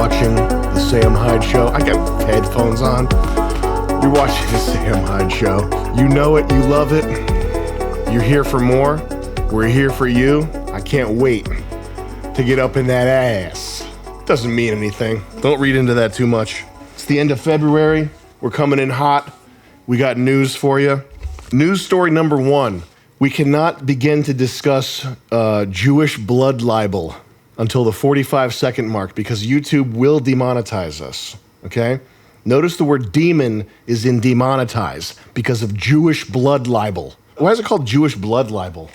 watching the Sam Hyde Show. I got headphones on. You're watching the Sam Hyde Show. You know it, you love it. You're here for more. We're here for you. I can't wait to get up in that ass. Doesn't mean anything. Don't read into that too much. It's the end of February. We're coming in hot. We got news for you. News story number one. We cannot begin to discuss Jewish blood libel until the 45-second mark because YouTube will demonetize us, okay? Notice the word demon is in demonetize because of Jewish blood libel. Why is it called Jewish blood libel?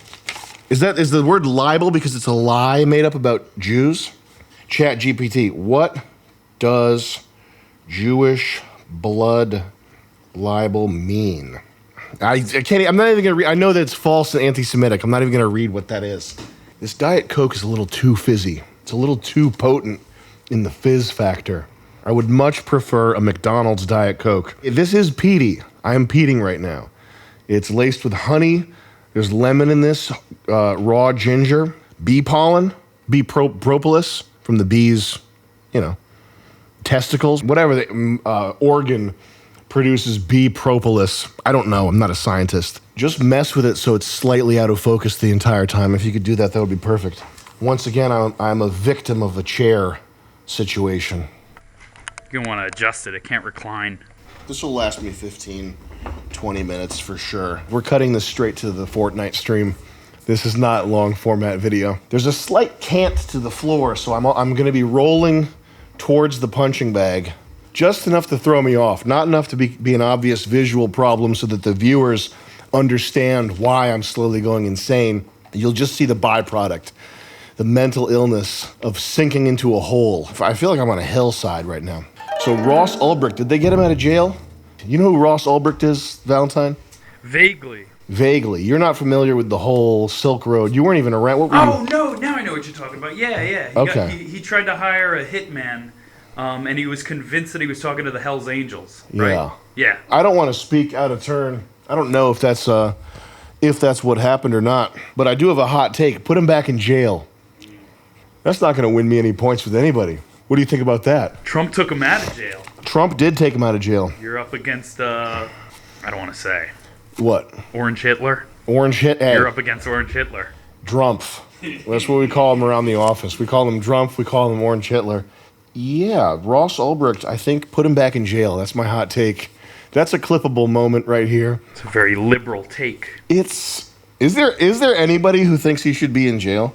Is the word libel because it's a lie made up about Jews? Chat GPT, what does Jewish blood libel mean? I'm not even gonna read. I know that it's false and anti-Semitic. I'm not even gonna read what that is. This Diet Coke is a little too fizzy. It's a little too potent in the fizz factor. I would much prefer a McDonald's Diet Coke. This is peaty. I am peating right now. It's laced with honey. There's lemon in this, raw ginger, bee pollen, bee propolis from the bees, testicles, whatever the organ produces bee propolis. I don't know. I'm not a scientist. Just mess with it so it's slightly out of focus the entire time. If you could do that, that would be perfect. Once again, I'm a victim of a chair situation. You're gonna want to adjust it. It can't recline. This will last me 15, 20 minutes for sure. We're cutting this straight to the Fortnite stream. This is not long format video. There's a slight cant to the floor, so I'm going to be rolling towards the punching bag. Just enough to throw me off, not enough to be an obvious visual problem so that the viewers understand why I'm slowly going insane. You'll just see the byproduct, the mental illness of sinking into a hole. I feel like I'm on a hillside right now. So Ross Ulbricht, did they get him out of jail? You know who Ross Ulbricht is, Valentine? Vaguely. Vaguely. You're not familiar with the whole Silk Road. You weren't even around. What were you? No, now I know what you're talking about. Yeah. Okay. He tried to hire a hitman. And he was convinced that he was talking to the Hells Angels, right? Yeah. I don't want to speak out of turn. I don't know if that's what happened or not. But I do have a hot take. Put him back in jail. That's not going to win me any points with anybody. What do you think about that? Trump took him out of jail. Trump did take him out of jail. You're up against, I don't want to say. What? Orange Hitler. Orange Hitler. You're up against Orange Hitler. Drumpf. That's what we call him around the office. We call him Drumpf. We call him Orange Hitler. Yeah, Ross Ulbricht, I think, put him back in jail. That's my hot take. That's a clippable moment right here. It's a very liberal take. Is there anybody who thinks he should be in jail?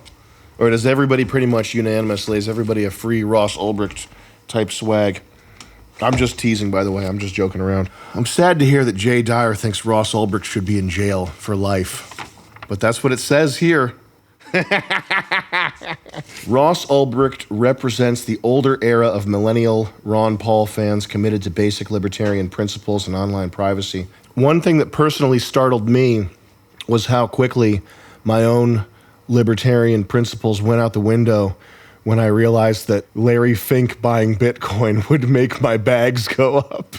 Or does everybody pretty much unanimously, is everybody a free Ross Ulbricht type swag? I'm just teasing, by the way. I'm just joking around. I'm sad to hear that Jay Dyer thinks Ross Ulbricht should be in jail for life. But that's what it says here. Ross Ulbricht represents the older era of millennial Ron Paul fans committed to basic libertarian principles and online privacy. One thing that personally startled me was how quickly my own libertarian principles went out the window when I realized that Larry Fink buying Bitcoin would make my bags go up.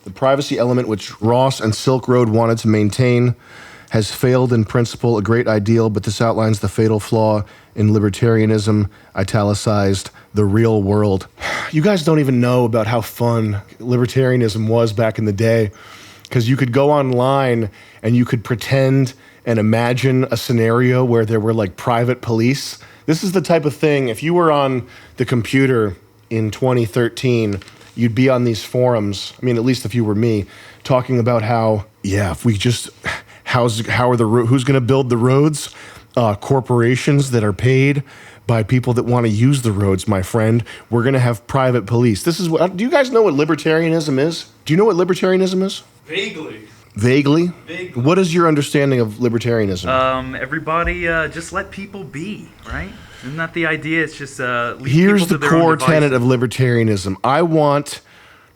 The privacy element which Ross and Silk Road wanted to maintain has failed in principle, a great ideal, but this outlines the fatal flaw in libertarianism, italicized, the real world. You guys don't even know about how fun libertarianism was back in the day, because you could go online and you could pretend and imagine a scenario where there were like private police. This is the type of thing, if you were on the computer in 2013, you'd be on these forums, I mean, at least if you were me, talking about how, if we just... who's going to build the roads? Corporations that are paid by people that want to use the roads, my friend. We're going to have private police. This is what. Do you guys know what libertarianism is? Do you know what libertarianism is? Vaguely. Vaguely? What is your understanding of libertarianism? Everybody just let people be, right? Isn't that the idea? It's just here's the core tenet of libertarianism. I want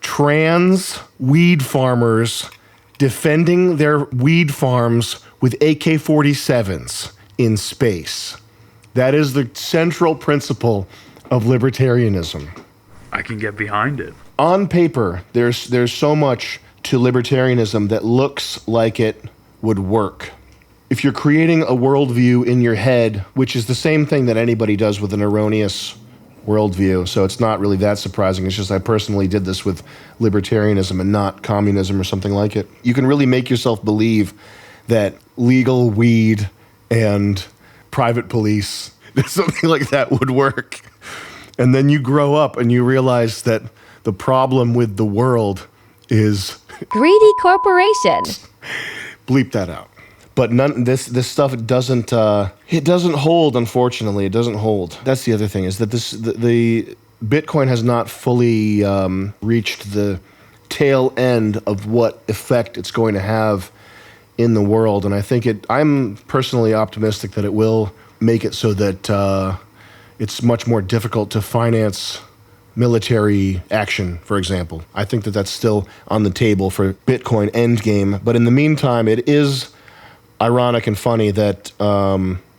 trans weed farmers defending their weed farms with AK-47s in space. That is the central principle of libertarianism. I can get behind it. On paper, there's so much to libertarianism that looks like it would work. If you're creating a worldview in your head, which is the same thing that anybody does with an erroneous worldview. So it's not really that surprising. It's just I personally did this with libertarianism and not communism or something like it. You can really make yourself believe that legal weed and private police, something like that would work. And then you grow up and you realize that the problem with the world is greedy corporations. Bleep that out. But this stuff doesn't hold. Unfortunately, it doesn't hold. That's the other thing, is that the Bitcoin has not fully reached the tail end of what effect it's going to have in the world, and I think I'm personally optimistic that it will make it so that it's much more difficult to finance military action, for example. I think that that's still on the table for Bitcoin endgame, but in the meantime, it is ironic and funny that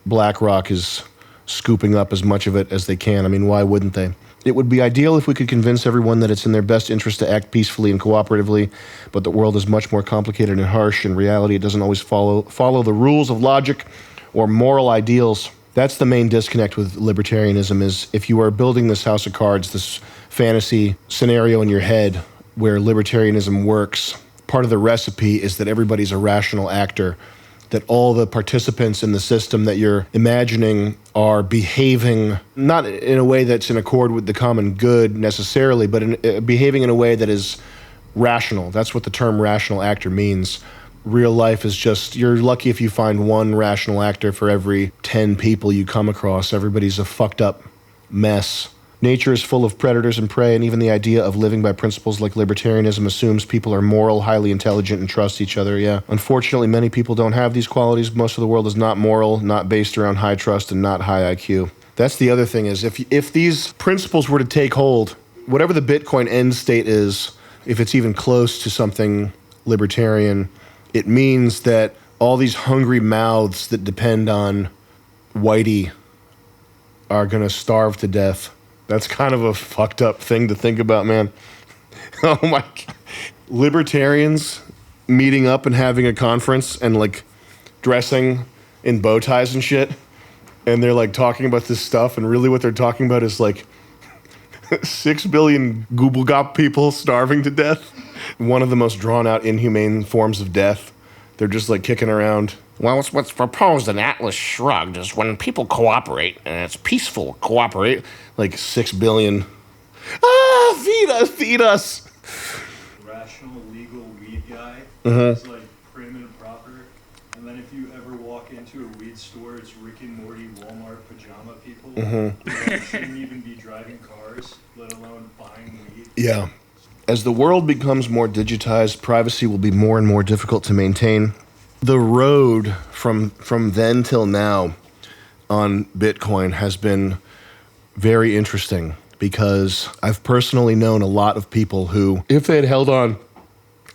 BlackRock is scooping up as much of it as they can. I mean, why wouldn't they? It would be ideal if we could convince everyone that it's in their best interest to act peacefully and cooperatively, but the world is much more complicated and harsh. In reality, it doesn't always follow the rules of logic or moral ideals. That's the main disconnect with libertarianism, is if you are building this house of cards, this fantasy scenario in your head where libertarianism works, part of the recipe is that everybody's a rational actor, that all the participants in the system that you're imagining are behaving not in a way that's in accord with the common good necessarily, but behaving in a way that is rational. That's what the term rational actor means. Real life is just, you're lucky if you find one rational actor for every 10 people you come across. Everybody's a fucked up mess. Nature is full of predators and prey, and even the idea of living by principles like libertarianism assumes people are moral, highly intelligent, and trust each other, yeah. Unfortunately, many people don't have these qualities. Most of the world is not moral, not based around high trust, and not high IQ. That's the other thing, is if these principles were to take hold, whatever the Bitcoin end state is, if it's even close to something libertarian, it means that all these hungry mouths that depend on Whitey are going to starve to death. That's kind of a fucked up thing to think about, man. Oh my God. Libertarians meeting up and having a conference and like dressing in bow ties and shit. And they're like talking about this stuff, and really what they're talking about is like 6 billion Google people starving to death. One of the most drawn out, inhumane forms of death. They're just like kicking around. Well, what's proposed in Atlas Shrugged is when people cooperate, and it's peaceful cooperate. Like 6 billion. Feed us. Rational, legal weed guy is like prim and proper. And then if you ever walk into a weed store, it's Rick and Morty Walmart pajama people. They shouldn't even be driving cars, let alone buying weed. Yeah. As the world becomes more digitized, privacy will be more and more difficult to maintain. The road from then till now on Bitcoin has been very interesting, because I've personally known a lot of people who, if they had held on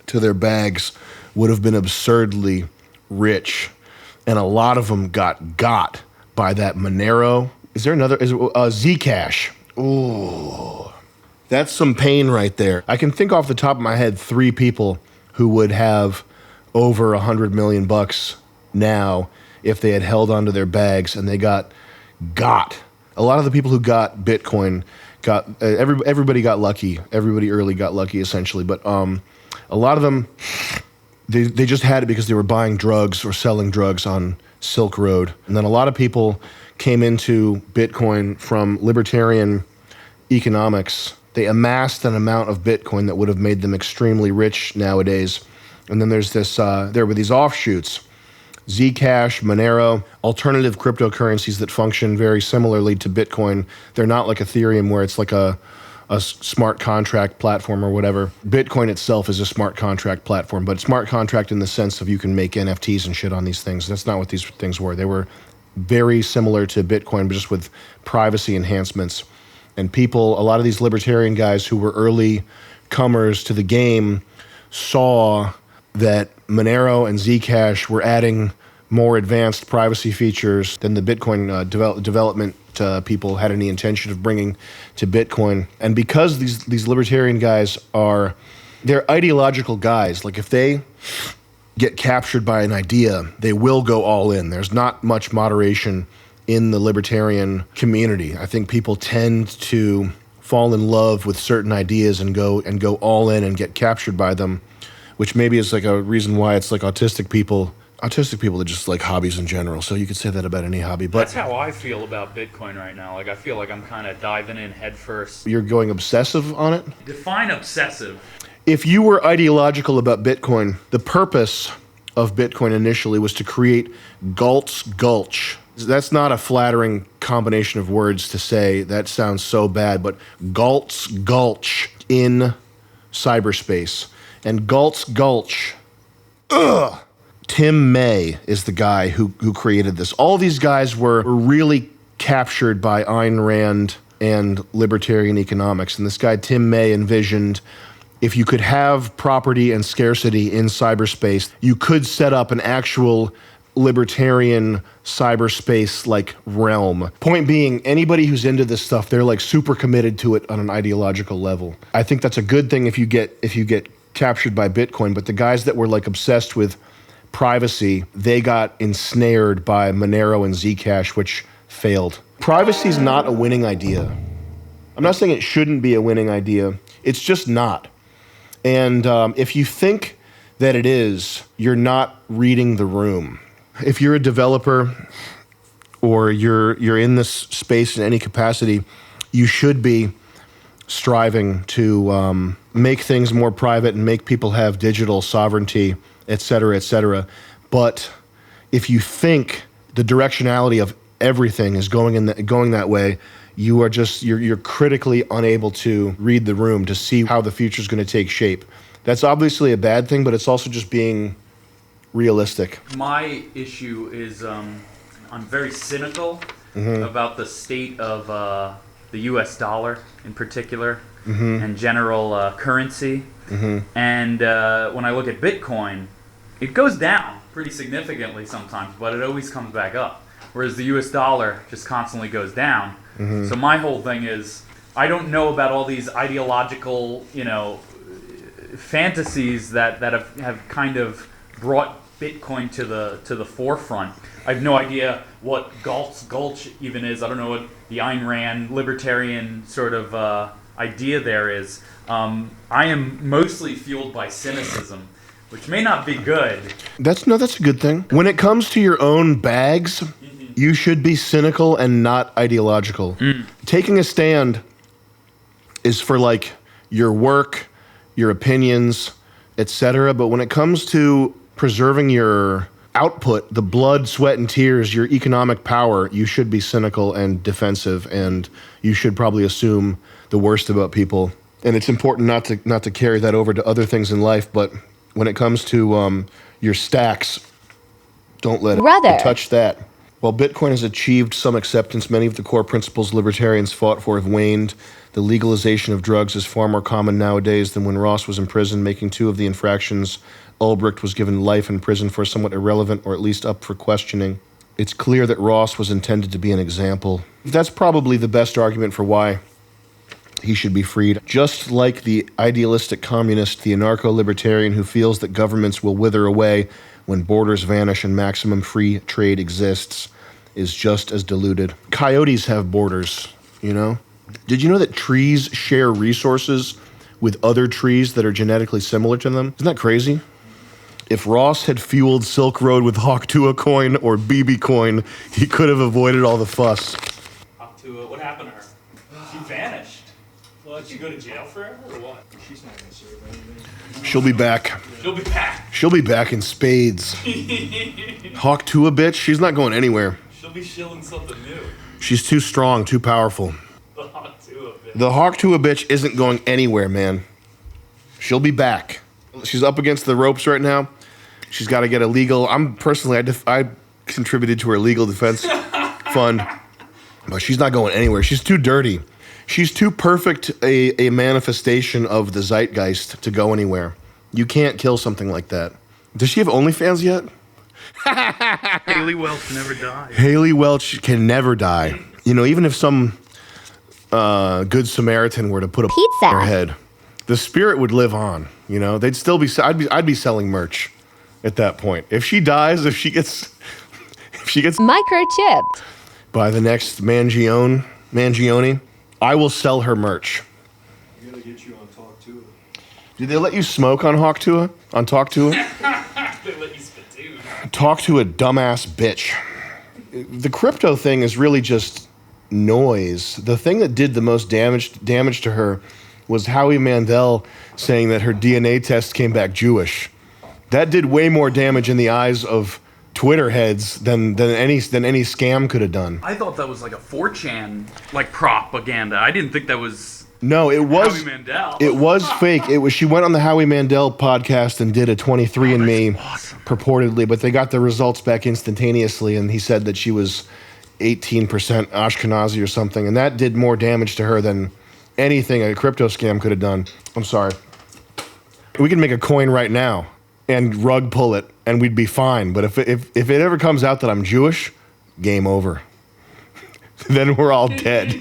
to their bags, would have been absurdly rich. And a lot of them got by that Monero. Is there another? Zcash. Ooh. That's some pain right there. I can think off the top of my head 3 people who would have over $100 million now if they had held onto their bags and they got. A lot of the people who got Bitcoin got everybody got lucky. Everybody early got lucky, essentially. But a lot of them, they just had it because they were buying drugs or selling drugs on Silk Road. And then a lot of people came into Bitcoin from libertarian economics. They amassed an amount of Bitcoin that would have made them extremely rich nowadays. And then there's there were these offshoots, Zcash, Monero, alternative cryptocurrencies that function very similarly to Bitcoin. They're not like Ethereum, where it's like a smart contract platform or whatever. Bitcoin itself is a smart contract platform, but smart contract in the sense of you can make NFTs and shit on these things. That's not what these things were. They were very similar to Bitcoin, but just with privacy enhancements. And people, a lot of these libertarian guys who were early comers to the game saw that Monero and Zcash were adding more advanced privacy features than the Bitcoin development people had any intention of bringing to Bitcoin. And because these libertarian guys they're ideological guys. Like if they get captured by an idea, they will go all in. There's not much moderation in the libertarian community. I think people tend to fall in love with certain ideas and go all in and get captured by them, which maybe is like a reason why it's like autistic people that just like hobbies in general. So you could say that about any hobby. But That's how I feel about Bitcoin right now. Like, I feel like I'm kind of diving in head first. you're going obsessive on it. Define obsessive. If you were ideological about Bitcoin, the purpose of Bitcoin initially was to create Galt's Gulch. That's not a flattering combination of words to say. That sounds so bad, but Galt's Gulch in cyberspace. And Galt's Gulch, Tim May is the guy who created this. All these guys were really captured by Ayn Rand and libertarian economics. And this guy, Tim May, envisioned if you could have property and scarcity in cyberspace, you could set up an actual libertarian cyberspace-like realm. Point being, anybody who's into this stuff, they're like super committed to it on an ideological level. I think that's a good thing if you get captured by Bitcoin, but the guys that were like obsessed with privacy, they got ensnared by Monero and Zcash, which failed. Privacy is not a winning idea. I'm not saying it shouldn't be a winning idea. It's just not. And if you think that it is, you're not reading the room. If you're a developer or you're in this space in any capacity, you should be striving to make things more private and make people have digital sovereignty, et cetera, et cetera. But if you think the directionality of everything is going that way, you're critically unable to read the room to see how the future is going to take shape. That's obviously a bad thing, but it's also just being realistic. My issue is I'm very cynical about the state of the U.S. dollar in particular and general currency. And when I look at Bitcoin, it goes down pretty significantly sometimes, but it always comes back up. Whereas the U.S. dollar just constantly goes down. So my whole thing is, I don't know about all these ideological, fantasies that have kind of brought Bitcoin to the forefront. I have no idea what Galt's Gulch even is. I don't know what the Ayn Rand libertarian sort of idea there is. I am mostly fueled by cynicism, which may not be good. That's a good thing. When it comes to your own bags, you should be cynical and not ideological. Taking a stand is for like your work, your opinions, etc. But when it comes to preserving your output, the blood, sweat, and tears, your economic power, you should be cynical and defensive, and you should probably assume the worst about people. And it's important not to carry that over to other things in life. But when it comes to your stacks, don't let it touch that. While Bitcoin has achieved some acceptance, many of the core principles libertarians fought for have waned. The legalization of drugs is far more common nowadays than when Ross was in prison, making 2 of the infractions. Ulbricht was given life in prison for somewhat irrelevant or at least up for questioning. It's clear that Ross was intended to be an example. That's probably the best argument for why he should be freed. Just like the idealistic communist, the anarcho-libertarian who feels that governments will wither away when borders vanish and maximum free trade exists is just as deluded. Coyotes have borders, you know? Did you know that trees share resources with other trees that are genetically similar to them? Isn't that crazy? If Ross had fueled Silk Road with Tuah coin or BB coin, he could have avoided all the fuss. Tuah, what happened to her? She vanished. Well, did she go to jail forever or what? She's not going to serve anything. She'll be back. She'll be back. She'll be back in spades. Tuah bitch, she's not going anywhere. She'll be shilling something new. She's too strong, too powerful. The Tuah bitch. The Tuah bitch isn't going anywhere, man. She'll be back. She's up against the ropes right now. She's got to get a legal. I contributed to her legal defense fund, but she's not going anywhere. She's too dirty. She's too perfect a manifestation of the zeitgeist to go anywhere. You can't kill something like that. Does she have OnlyFans yet? Haley Welch never died. Haley Welch can never die. You know, even if some good Samaritan were to put a Pizza on her head, the spirit would live on. You know, they'd still be. I'd be selling merch at that point. If she dies, if she gets microchipped. by the next Mangione, I will sell her merch. I gotta get you on Talk Tuah. Did they let you smoke on Tuah? On Talk Tuah? They let you spittoon. Talk to a dumbass bitch. The crypto thing is really just noise. The thing that did the most damage to her was Howie Mandel saying that her DNA test came back Jewish. That did way more damage in the eyes of Twitter heads than any scam could have done. I thought that was like a 4chan like propaganda. I didn't think that was No, it was Howie Mandel. It was fake. It was. She went on the Howie Mandel podcast and did a 23andMe purportedly, but they got the results back instantaneously, and he said that she was 18% Ashkenazi or something, and that did more damage to her than anything a crypto scam could have done. I'm sorry. We can make a coin right now and rug pull it, and we'd be fine. But if it ever comes out that I'm Jewish, game over. Then we're all dead.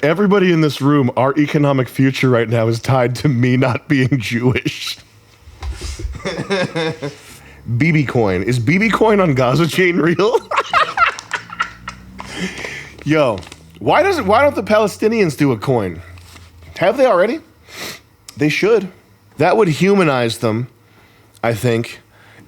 Everybody in this room, our economic future right now is tied to me not being Jewish. BB coin. Is BB coin on Gaza Chain real? Yo, why don't the Palestinians do a coin? Have they already? They should. That would humanize them, I think,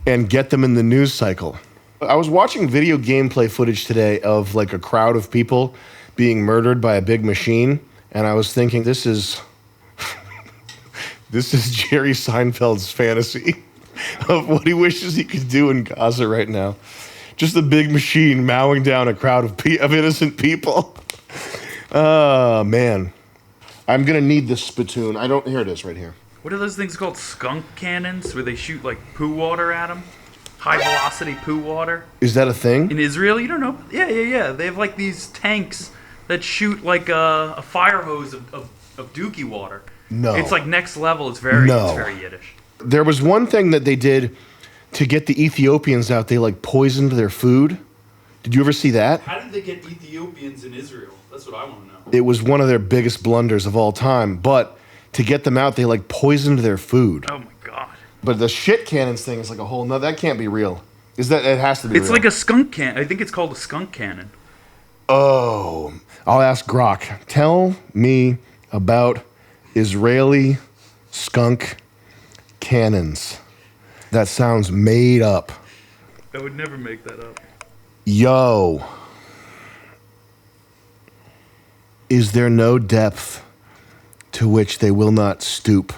and get them in the news cycle. I was watching video gameplay footage today of like a crowd of people being murdered by a big machine, and I was thinking, this is Jerry Seinfeld's fantasy of what he wishes he could do in Gaza right now. Just a big machine mowing down a crowd of innocent people. Oh, man. I'm going to need this spittoon. Here it is right here. What are those things called? Skunk cannons, where they shoot like poo water at them? High velocity poo water. Is that a thing? In Israel, you don't know? Yeah. They have like these tanks that shoot like a fire hose of dookie water. No. It's like next level. It's very Yiddish. There was one thing that they did to get the Ethiopians out. They like poisoned their food. Did you ever see that? How did they get Ethiopians in Israel? That's what I want to know. It was one of their biggest blunders of all time. But to get them out, they like poisoned their food. Oh my god. But the shit cannons thing is like a whole nother. That can't be real. It has to be It's real. like a skunk cannon. I think it's called a skunk cannon. Oh. I'll ask Grok. Tell me about Israeli skunk cannons. That sounds made up. I would never make that up. Yo. Is there no depth to which they will not stoop?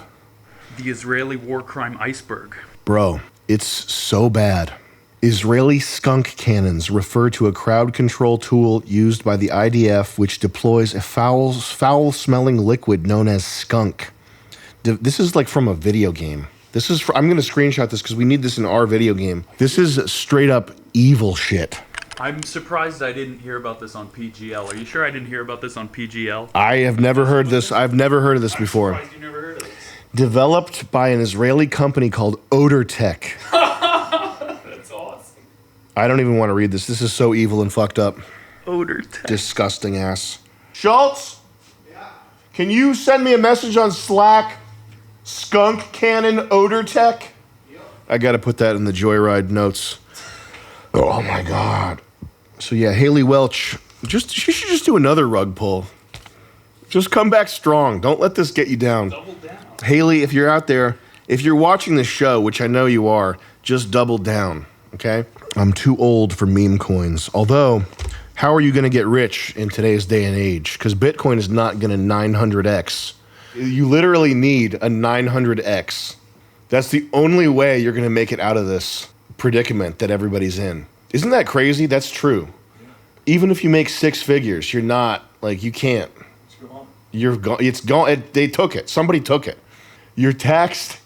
The Israeli war crime iceberg. Bro, it's so bad. Israeli skunk cannons refer to a crowd control tool used by the IDF which deploys a foul-smelling liquid known as skunk. This is like from a video game. I'm going to screenshot this because we need this in our video game. This is straight up evil shit. I'm surprised I didn't hear about this on PGL. Are you sure I didn't hear about this on PGL? I have never heard this. I've never heard of this before. I'm surprised you never heard of this. Developed by an Israeli company called Odor Tech. That's awesome. I don't even want to read this. This is so evil and fucked up. Odor Tech. Disgusting ass. Schultz? Yeah? Can you send me a message on Slack? Skunk Cannon Odor Tech? Yep. I got to put that in the Joyride notes. Oh my God. So yeah, Haley Welch, she should just do another rug pull. Just come back strong. Don't let this get you down. Double down. Haley, if you're out there, if you're watching this show, which I know you are, just double down, okay? I'm too old for meme coins. Although, how are you going to get rich in today's day and age? Because Bitcoin is not going to 900x. You literally need a 900x. That's the only way you're going to make it out of this predicament that everybody's in. Isn't that crazy? That's true. Even if you make six figures, you're not, like, you can't. You're gone. It's gone. They took it. Somebody took it. You're taxed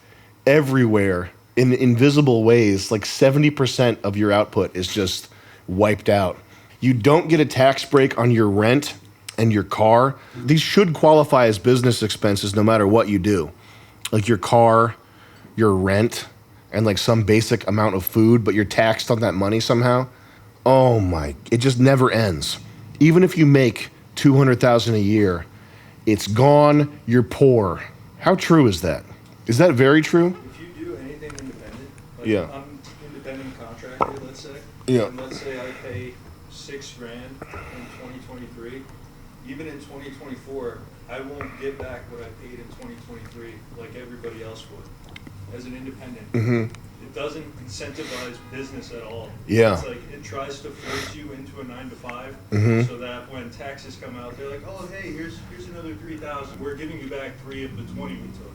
everywhere in invisible ways. Like 70% of your output is just wiped out. You don't get a tax break on your rent and your car. These should qualify as business expenses no matter what you do. Like your car, your rent, and like some basic amount of food, but you're taxed on that money somehow. Oh my, it just never ends. Even if you make $200,000 a year, it's gone, you're poor. How true is that? Is that very true? If you do anything independent, like Yeah. I'm independent contractor, let's say, Yeah. and let's say I pay $6,000 in 2023, even in 2024, I won't get back what I paid in 2023 like everybody else would as an independent. It doesn't incentivize business at all. Yeah. It's like it tries to force you into a 9 to 5 so that when taxes come out, they're like, oh, hey, here's another 3,000. We're giving you back 3 of the 20 we took.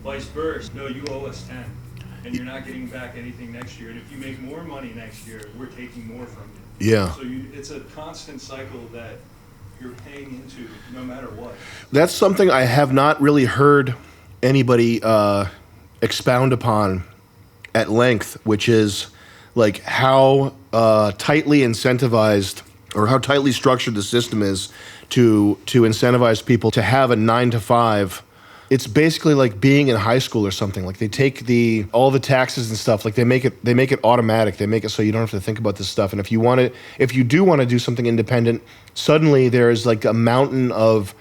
Vice versa. No, you owe us 10. And you're not getting back anything next year. And if you make more money next year, we're taking more from you. Yeah. So it's a constant cycle that you're paying into no matter what. That's something I have not really heard anybody expound upon at length, which is like how tightly incentivized or how tightly structured the system is to incentivize people to have a 9 to 5. It's basically like being in high school or something. Like they take all the taxes and stuff, like they make it automatic. They make it so you don't have to think about this stuff. And if you do want to do something independent, suddenly there's like a mountain of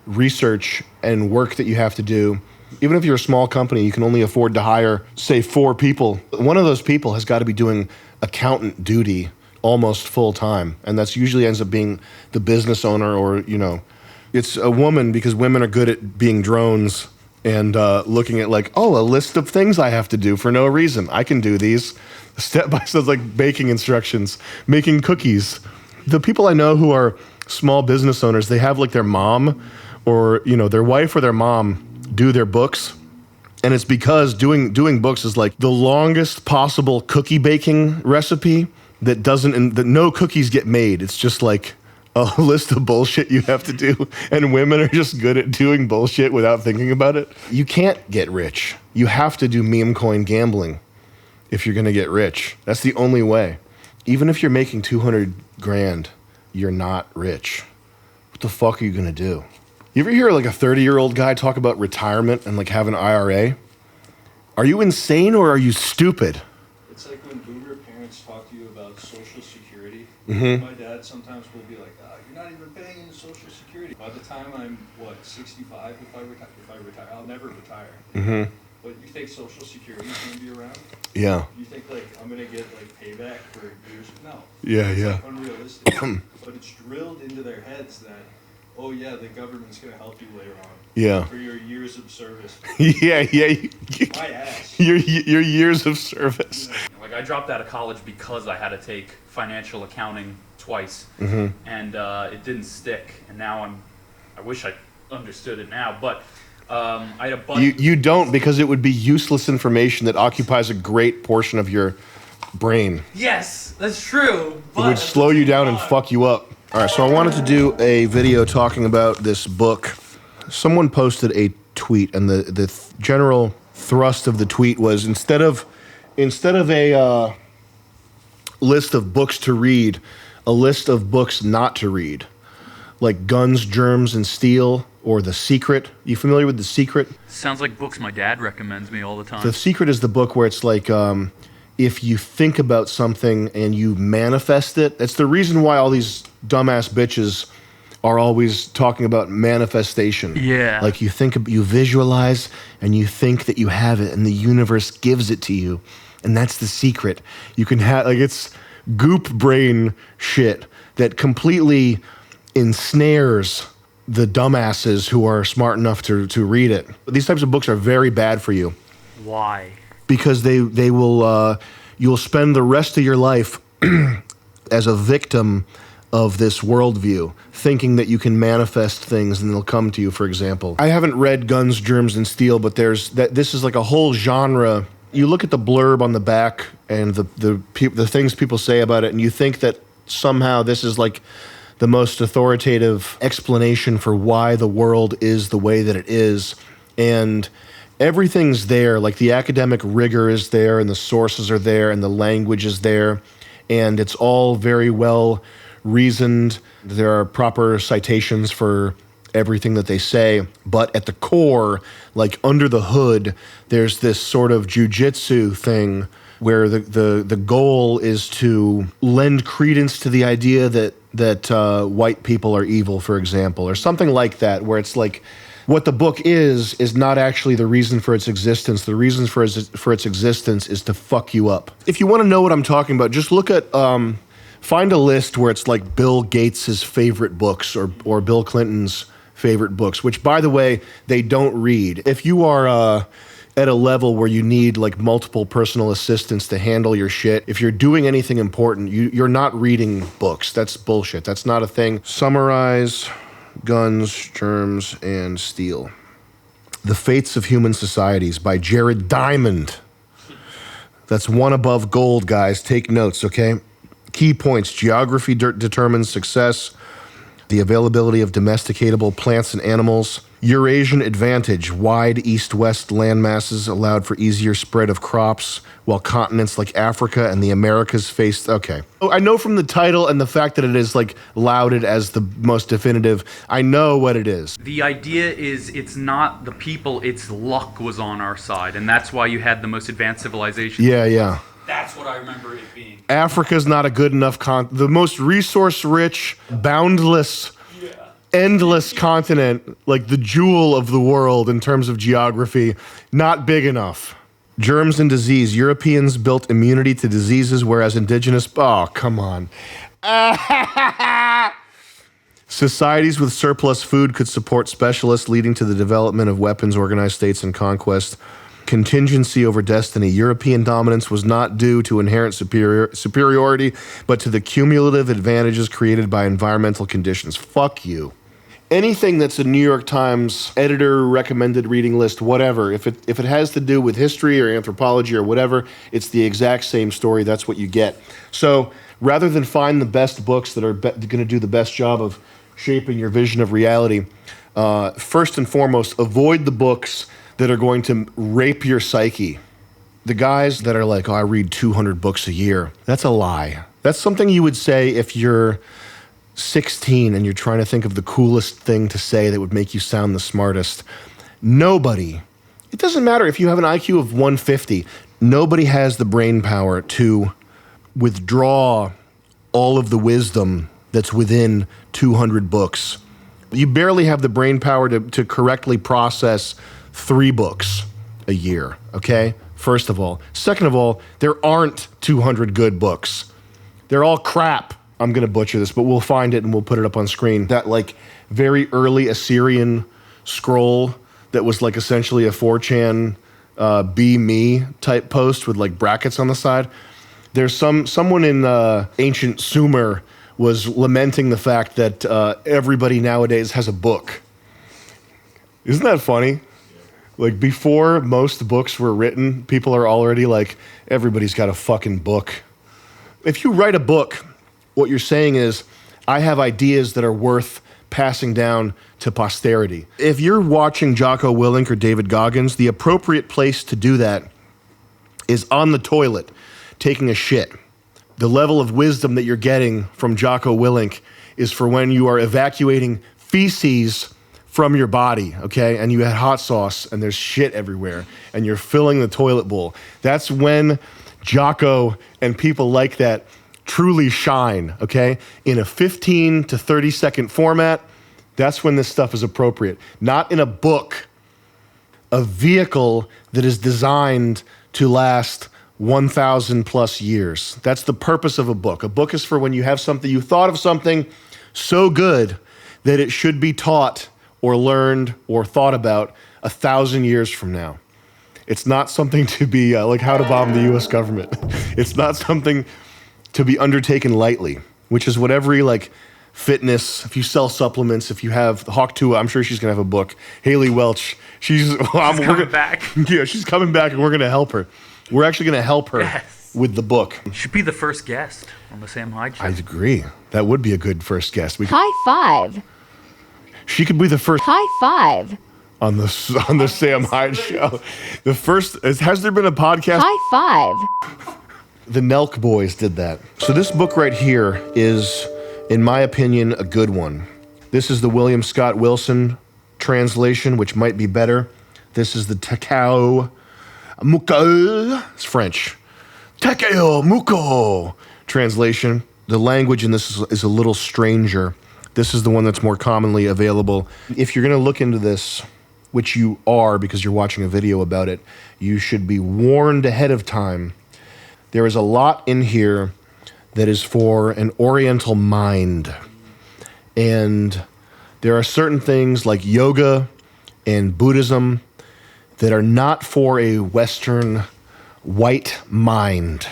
research and work that you have to do. Even if you're a small company, you can only afford to hire, say, 4 people. One of those people has got to be doing accountant duty almost full time. And that's usually ends up being the business owner or, it's a woman because women are good at being drones and looking at like, oh, a list of things I have to do for no reason. I can do these step by step, like baking instructions, making cookies. The people I know who are small business owners, they have like their mom or, their wife or their mom do their books. And it's because doing books is like the longest possible cookie baking recipe that no cookies get made. It's just like a list of bullshit you have to do, and women are just good at doing bullshit without thinking about it. You can't get rich. You have to do meme coin gambling if you're gonna get rich. That's the only way. Even if you're making $200,000, you're not rich. What the fuck are you gonna do? You ever hear like a 30-year-old guy talk about retirement and like have an IRA? Are you insane or are you stupid? It's like when boomer parents talk to you about Social Security. Mm-hmm. My dad sometimes will be like, you're not even paying in Social Security. By the time I'm, 65, if I retire, I'll never retire. Mm-hmm. But you think Social Security is going to be around? Yeah. You think like I'm going to get like payback for years? No. Yeah, it's yeah. Like unrealistic. But it's drilled into their heads that, oh yeah, the government's going to help you later on. Yeah. For your years of service. Yeah. My ass. Your years of service. Like I dropped out of college because I had to take financial accounting twice, and it didn't stick. And now I wish I understood it now, but I had a buddy. You don't, because it would be useless information that occupies a great portion of your brain. Yes, that's true. It would slow you down and fuck you up. All right, so I wanted to do a video talking about this book. Someone posted a tweet, and the general thrust of the tweet was instead of a list of books to read, a list of books not to read, like Guns, Germs, and Steel or The Secret. You familiar with The Secret? Sounds like books my dad recommends me all the time. The Secret is the book where it's like if you think about something and you manifest it. That's the reason why all these dumbass bitches are always talking about manifestation. Yeah. Like you visualize and you think that you have it and the universe gives it to you. And that's the secret. You can have, like, it's goop brain shit that completely ensnares the dumbasses who are smart enough to read it. These types of books are very bad for you. Why? Because they will, you'll spend the rest of your life as a victim of this worldview, thinking that you can manifest things and they'll come to you, for example. I haven't read Guns, Germs, and Steel, but this is like a whole genre. You look at the blurb on the back and the things people say about it, and you think that somehow this is like the most authoritative explanation for why the world is the way that it is. And everything's there, like the academic rigor is there, and the sources are there, and the language is there, and it's all very well reasoned. There are proper citations for everything that they say, but at the core, like under the hood, there's this sort of jujitsu thing where the goal is to lend credence to the idea that white people are evil, for example, or something like that, where it's like what the book is not actually the reason for its existence. The reason for its existence is to fuck you up. If you want to know what I'm talking about, just look at Find a list where it's like Bill Gates's favorite books or Bill Clinton's favorite books, which, by the way, they don't read. If you are at a level where you need like multiple personal assistants to handle your shit, if you're doing anything important, you're not reading books. That's bullshit. That's not a thing. Summarize Guns, Germs, and Steel. The Fates of Human Societies by Jared Diamond. That's one above gold, guys. Take notes, okay? Key points. Geography determines success. The availability of domesticatable plants and animals. Eurasian advantage. Wide east-west landmasses allowed for easier spread of crops, while continents like Africa and the Americas faced... Okay. I know from the title and the fact that it is like lauded as the most definitive, I know what it is. The idea is it's not the people, it's luck was on our side, and that's why you had the most advanced civilization. Yeah. That's what I remember it being. Africa's not a good enough the most resource-rich, boundless, endless continent, like the jewel of the world in terms of geography, not big enough. Germs and disease. Europeans built immunity to diseases, whereas indigenous... Oh, come on. Societies with surplus food could support specialists, leading to the development of weapons, organized states, and conquest. Contingency over destiny. European dominance was not due to inherent superiority, but to the cumulative advantages created by environmental conditions. Fuck you. Anything that's a New York Times editor recommended reading list, whatever, if it has to do with history or anthropology or whatever, it's the exact same story. That's what you get. So rather than find the best books that are going to do the best job of shaping your vision of reality, first and foremost, avoid the books that are going to rape your psyche. The guys that are like, oh, I read 200 books a year, that's a lie. That's something you would say if you're 16 and you're trying to think of the coolest thing to say that would make you sound the smartest. Nobody, it doesn't matter if you have an IQ of 150, nobody has the brain power to withdraw all of the wisdom that's within 200 books. You barely have the brain power to correctly process 3 books a year, okay? First of all. Second of all, there aren't 200 good books. They're all crap. I'm going to butcher this, but we'll find it and we'll put it up on screen. That like very early Assyrian scroll that was like essentially a 4chan be me type post with like brackets on the side. There's someone in ancient Sumer was lamenting the fact that everybody nowadays has a book. Isn't that funny? Like before most books were written, people are already like, everybody's got a fucking book. If you write a book, what you're saying is, I have ideas that are worth passing down to posterity. If you're watching Jocko Willink or David Goggins, the appropriate place to do that is on the toilet, taking a shit. The level of wisdom that you're getting from Jocko Willink is for when you are evacuating feces from your body, okay? And you had hot sauce and there's shit everywhere and you're filling the toilet bowl. That's when Jocko and people like that truly shine, okay? In a 15 to 30 second format, that's when this stuff is appropriate. Not in a book, a vehicle that is designed to last 1,000 plus years. That's the purpose of a book. A book is for when you have something, you thought of something so good that it should be taught or learned or thought about 1,000 years from now. It's not something to be like how to bomb the US government. It's not something to be undertaken lightly, which is what every like fitness, if you sell supplements, if you have Hawk Tuah, I'm sure she's gonna have a book. Haley Welch, she's coming back. Yeah, she's coming back and we're gonna help her. We're actually gonna help her with the book. Should be the first guest on the Sam Hyde Show. I agree. That would be a good first guest. High five. She could be the first High five. on the Sam Hyde Show. The first, has there been a podcast? High five. The Nelk Boys did that. So this book right here is, in my opinion, a good one. This is the William Scott Wilson translation, which might be better. This is the Takao Muko, it's French. Takao Muko translation. The language in this is a little stranger. This is the one that's more commonly available. If you're going to look into this, which you are because you're watching a video about it, you should be warned ahead of time. There is a lot in here that is for an Oriental mind. And there are certain things like yoga and Buddhism that are not for a Western white mind,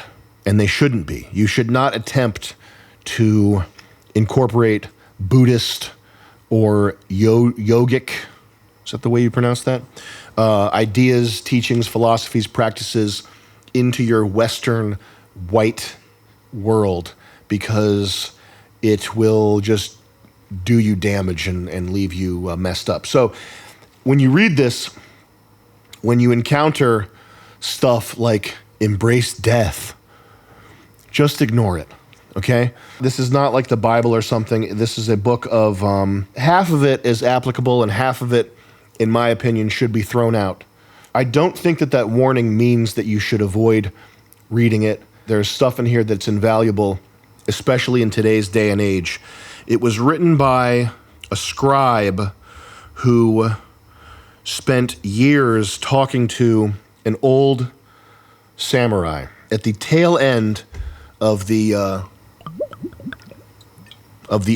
and they shouldn't be. You should not attempt to incorporate Buddhist or yogic, is that the way you pronounce that? Ideas, teachings, philosophies, practices into your Western white world, because it will just do you damage and leave you messed up. So when you read this, when you encounter stuff like embrace death, just ignore it, okay? This is not like the Bible or something. This is a book of, half of it is applicable and half of it, in my opinion, should be thrown out. I don't think that warning means that you should avoid reading it. There's stuff in here that's invaluable, especially in today's day and age. It was written by a scribe who spent years talking to an old samurai. At the tail end of the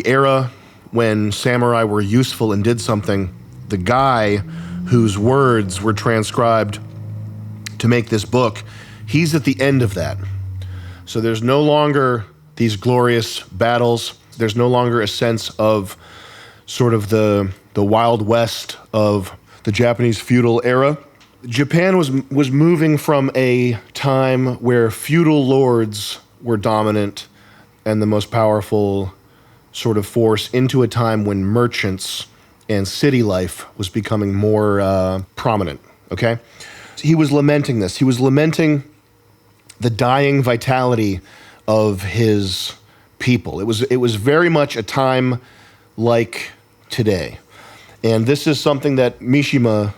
era when samurai were useful and did something, the guy whose words were transcribed to make this book, he's at the end of that. So there's no longer these glorious battles. There's no longer a sense of sort of the Wild West of the Japanese feudal era. Japan was moving from a time where feudal lords were dominant and the most powerful sort of force into a time when merchants and city life was becoming more prominent, okay? He was lamenting this. He was lamenting the dying vitality of his people. It was very much a time like today. And this is something that Mishima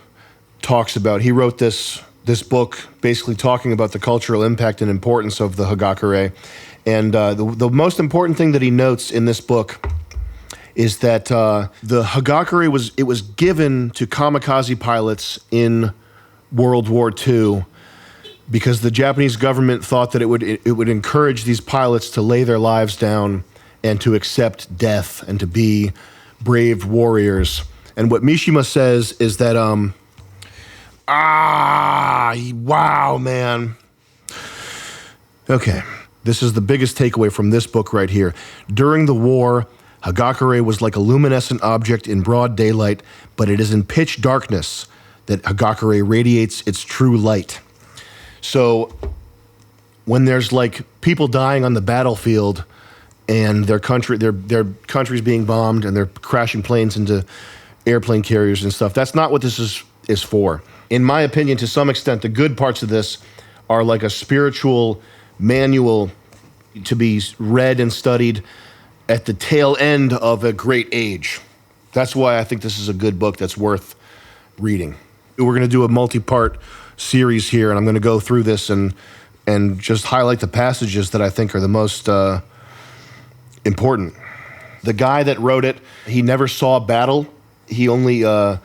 talks about. He wrote this book basically talking about the cultural impact and importance of the Hagakure. And the most important thing that he notes in this book is that the Hagakure was given to kamikaze pilots in World War II because the Japanese government thought that it would encourage these pilots to lay their lives down and to accept death and to be brave warriors. And what Mishima says is that, wow, man. Okay, this is the biggest takeaway from this book right here. During the war, Hagakure was like a luminescent object in broad daylight, but it is in pitch darkness that Hagakure radiates its true light. So when there's like people dying on the battlefield and their country's being bombed and they're crashing planes into airplane carriers and stuff, that's not what this is for. In my opinion, to some extent, the good parts of this are like a spiritual manual to be read and studied at the tail end of a great age. That's why I think this is a good book that's worth reading. We're going to do a multi-part series here, and I'm going to go through this and just highlight the passages that I think are the most important. The guy that wrote it, he never saw battle. He only, I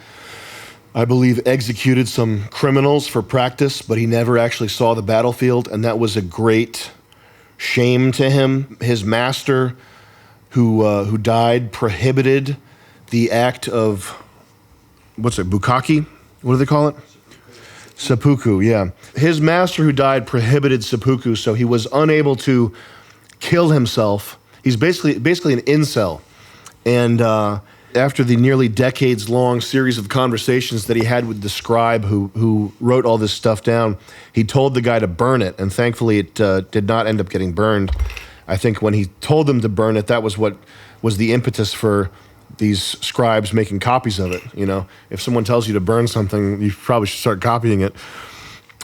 believe, executed some criminals for practice, but he never actually saw the battlefield, and that was a great shame to him. His master, who died, prohibited the act of, bukkake? What do they call it? Seppuku, yeah. His master who died prohibited seppuku, so he was unable to kill himself. He's basically an incel. And after the nearly decades-long series of conversations that he had with the scribe who wrote all this stuff down, he told the guy to burn it, and thankfully it did not end up getting burned. I think when he told them to burn it, that was what was the impetus for these scribes making copies of it. You know, if someone tells you to burn something, you probably should start copying it.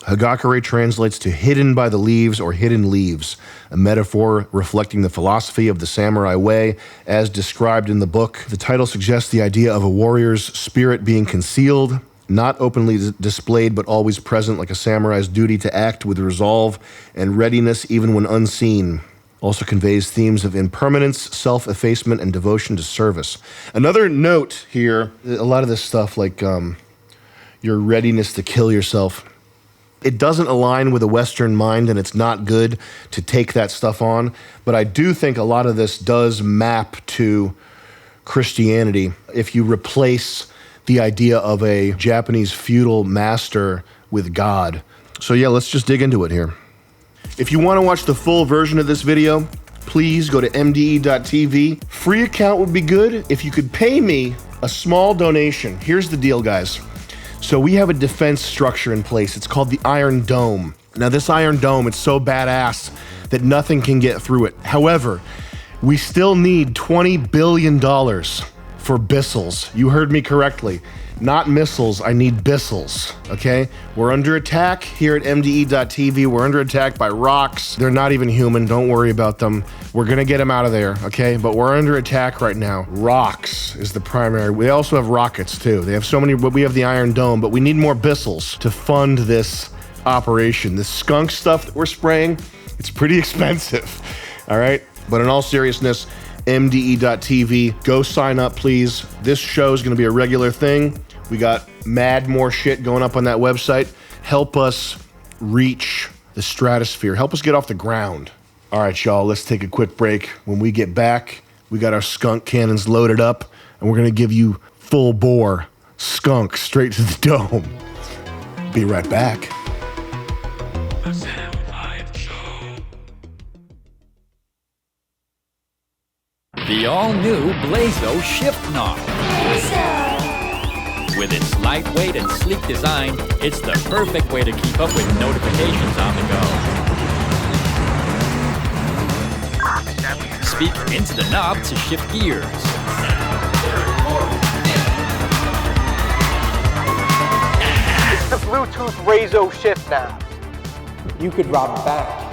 Hagakure translates to hidden by the leaves or hidden leaves, a metaphor reflecting the philosophy of the samurai way as described in the book. The title suggests the idea of a warrior's spirit being concealed, not openly displayed, but always present, like a samurai's duty to act with resolve and readiness even when unseen. Also conveys themes of impermanence, self-effacement, and devotion to service. Another note here, a lot of this stuff like your readiness to kill yourself. It doesn't align with a Western mind, and it's not good to take that stuff on. But I do think a lot of this does map to Christianity if you replace the idea of a Japanese feudal master with God. So yeah, let's just dig into it here. If you want to watch the full version of this video, please go to mde.tv. Free account would be good if you could pay me a small donation. Here's the deal, guys. So we have a defense structure in place. It's called the Iron Dome. Now this Iron Dome, it's so badass that nothing can get through it. However, we still need $20 billion for Bissels. You heard me correctly. Not missiles, I need Bissels, okay? We're under attack here at MDE.TV. We're under attack by rocks. They're not even human, don't worry about them. We're gonna get them out of there, okay? But we're under attack right now. Rocks is the primary. We also have rockets too. They have so many, we have the Iron Dome, but we need more Bissels to fund this operation. This skunk stuff that we're spraying, it's pretty expensive, all right? But in all seriousness, MDE.TV, go sign up, please. This show is gonna be a regular thing. We got mad more shit going up on that website. Help us reach the stratosphere. Help us get off the ground. All right, y'all, let's take a quick break. When we get back, we got our skunk cannons loaded up, and we're gonna give you full bore skunk straight to the dome. Be right back. The all-new Blazo Shift Knob. With its lightweight and sleek design, it's the perfect way to keep up with notifications on the go. Speak into the knob to shift gears. It's the Bluetooth Razo Shift Knob. You could rob a bank.